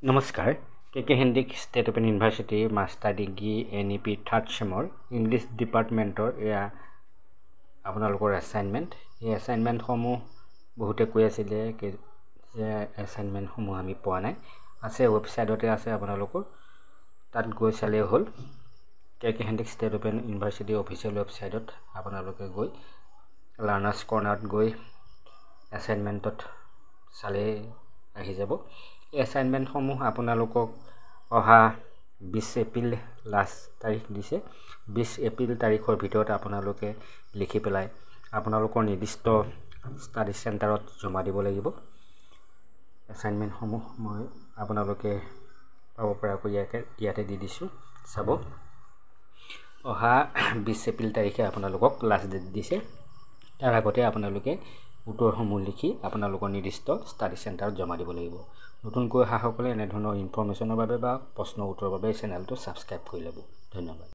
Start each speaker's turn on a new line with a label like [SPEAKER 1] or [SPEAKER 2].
[SPEAKER 1] নমস্কাৰ কে Handique state open ইউনিভাৰ্চিটিৰ master degree NEP third চেমৰ ইংলিছ ডিপাৰ্টমেণ্টৰ এয়া আপোনালোকৰ এছাইনমেণ্ট। এই এছাইনমেণ্টসমূহ বহুতে কৈ আছিলে যে এছাইনমেণ্টসমূহ আমি পোৱা নাই, আছে ৱেবছাইটতে আছে, আপোনালোকৰ তাত গৈ চালেই হ'ল। কে হেণ্ডিক ষ্টেট ওপেন ইউনিভাৰ্চিটিৰ অফিচিয়েল ৱেবছাইটত আপোনালোকে গৈ লাৰ্ণাৰ্ছ কৰ্ণাৰত গৈ এছাইনমেণ্টত চালেই আহি যাব। এই এছাইনমেণ্টসমূহ আপোনালোকক অহা 20 এপ্ৰিল লাষ্ট তাৰিখ দিছে। 20 এপ্ৰিল তাৰিখৰ ভিতৰত আপোনালোকে লিখি পেলাই আপোনালোকৰ নিৰ্দিষ্ট ষ্টাডি চেণ্টাৰত জমা দিব লাগিব। এছাইনমেণ্টসমূহ মই আপোনালোকে পাব পৰাকৈ ইয়াতে দি দিছোঁ, চাব। অহা 20 এপ্ৰিল তাৰিখে আপোনালোকক লাষ্ট ডেট দিছে। তাৰ আগতে আপোনালোকে উত্তৰসমূহ লিখি আপোনালোকৰ নিৰ্দিষ্ট ষ্টাডি চেণ্টাৰত জমা দিব লাগিব। নতুনকৈ অহাসকলে এনেধৰণৰ ইনফৰ্মেশ্যনৰ বাবে বা প্ৰশ্ন উত্তৰৰ বাবে এই চেনেলটো ছাবস্ক্ৰাইব কৰি ল'ব। ধন্যবাদ।